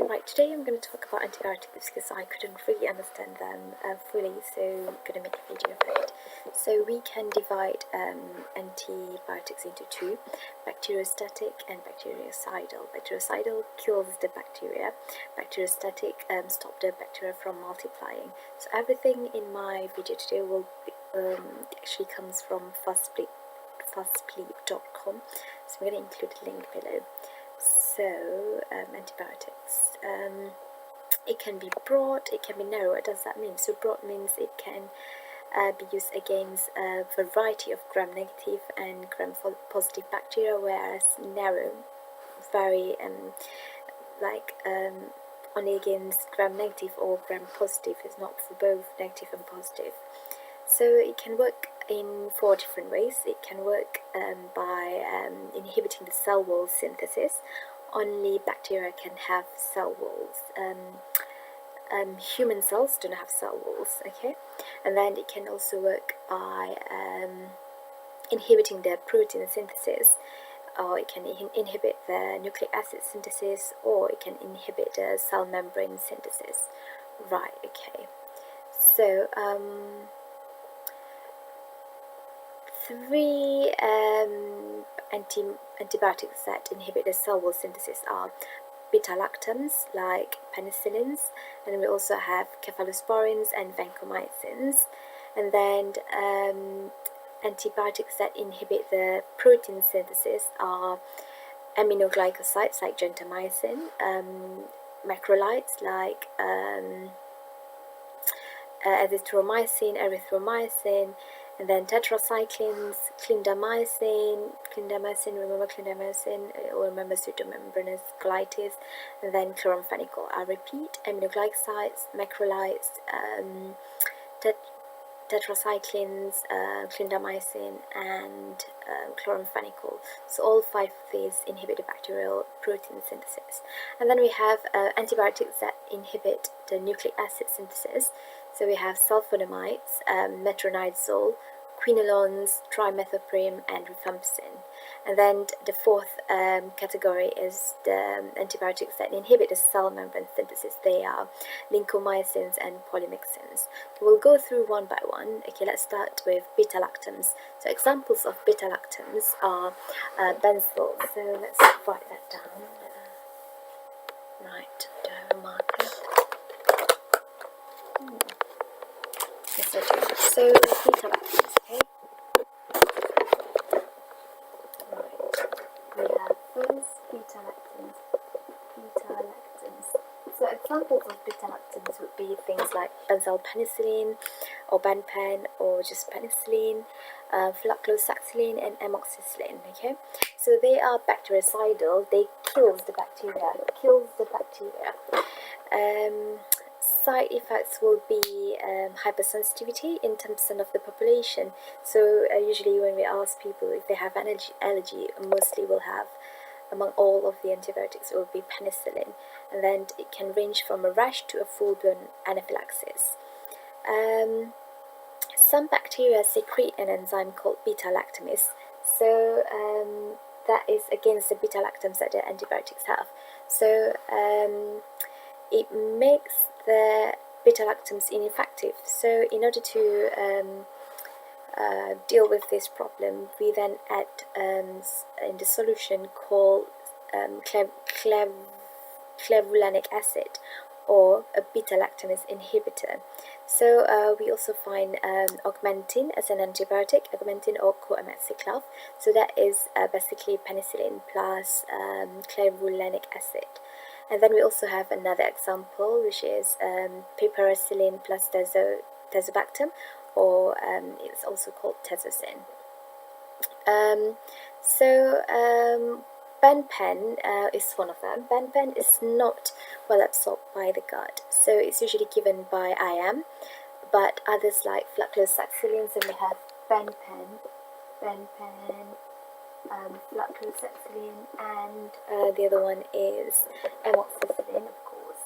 Right, today I'm going to talk about antibiotics because I couldn't really understand them fully, so I'm going to make a video of it. So we can divide antibiotics into two: bacteriostatic and bactericidal. Bactericidal kills the bacteria. Bacteriostatic stop the bacteria from multiplying. So everything in my video today will be, actually comes from fastsleep.com. So I'm going to include a link below. So, antibiotics. It can be broad, it can be narrow. What does that mean? So broad means it can be used against a variety of gram-negative and gram-positive bacteria, whereas narrow, very only against gram-negative or gram-positive. It's not for both negative and positive. So it can work in 4 different ways. It can work by inhibiting the cell wall synthesis. Only bacteria can have cell walls. Human cells do not have cell walls, okay? And then it can also work by inhibiting the protein synthesis, or it can inhibit the nucleic acid synthesis, or it can inhibit the cell membrane synthesis. Right, okay. So, three antibiotics that inhibit the cell wall synthesis are beta-lactams, like penicillins, and we also have cephalosporins and vancomycins. And then antibiotics that inhibit the protein synthesis are aminoglycosides, like gentamicin, macrolides, like erythromycin, and then tetracyclines, clindamycin, remember clindamycin, or remember pseudomembranous colitis, and then chloramphenicol. I repeat: aminoglycosides, macrolides, tetracyclines, clindamycin, and chloramphenicol. So all 5 of these inhibit the bacterial protein synthesis. And then we have antibiotics that inhibit the nucleic acid synthesis. So we have sulfonamides, metronidazole, quinolones, trimethoprim, and rifampicin. And then the 4th category is the antibiotics that inhibit the cell membrane synthesis. They are lincomycins and polymyxins. So we'll go through one by one. Okay, let's start with beta-lactams. So examples of beta-lactams are benzoyl. So let's write that down. Right, the marker. Yes, I do. So beta-lactams, okay? We have first beta-lactams. So examples of beta-lactams would be things like benzyl penicillin, or benpen, or just penicillin, flucloxacillin, and amoxicillin. Okay, so they are bactericidal. They kills the bacteria. Side effects will be hypersensitivity in 10% of the population. So usually when we ask people if they have an allergy, mostly will have, among all of the antibiotics, it will be penicillin. And then it can range from a rash to a full-blown anaphylaxis. Some bacteria secrete an enzyme called beta-lactamase. So that is against the beta-lactams that the antibiotics have. So it makes the beta-lactams ineffective. So in order to deal with this problem, we then add in the solution called clavulanic acid, or a beta-lactamase inhibitor. So we also find augmentin as an antibiotic, augmentin or coametziclav. So that is basically penicillin plus clavulanic acid. And then we also have another example, which is piperacillin plus tazobactam, or it's also called tazocin. Benpen is one of them. Benpen is not well absorbed by the gut, so it's usually given by IM, but others like flucloxacillin, so we have benpen, flucloxacillin, and the other one is amoxicillin, of course.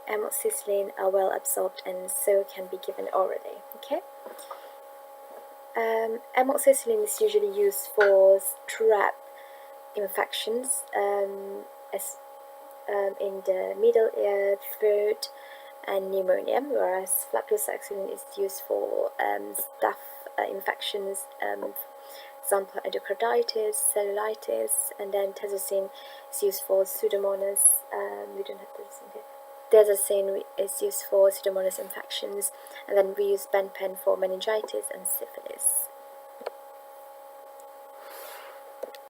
Amoxicillin are well absorbed and so can be given orally. Okay. Amoxicillin is usually used for strep infections as in the middle ear, throat, and pneumonia, whereas flaclosaxilin is used for staph infections, example endocarditis, cellulitis, and then tazocin is used for pseudomonas. We don't have tazocin here. Tazocin is used for pseudomonas infections, and then we use benpen for meningitis and syphilis.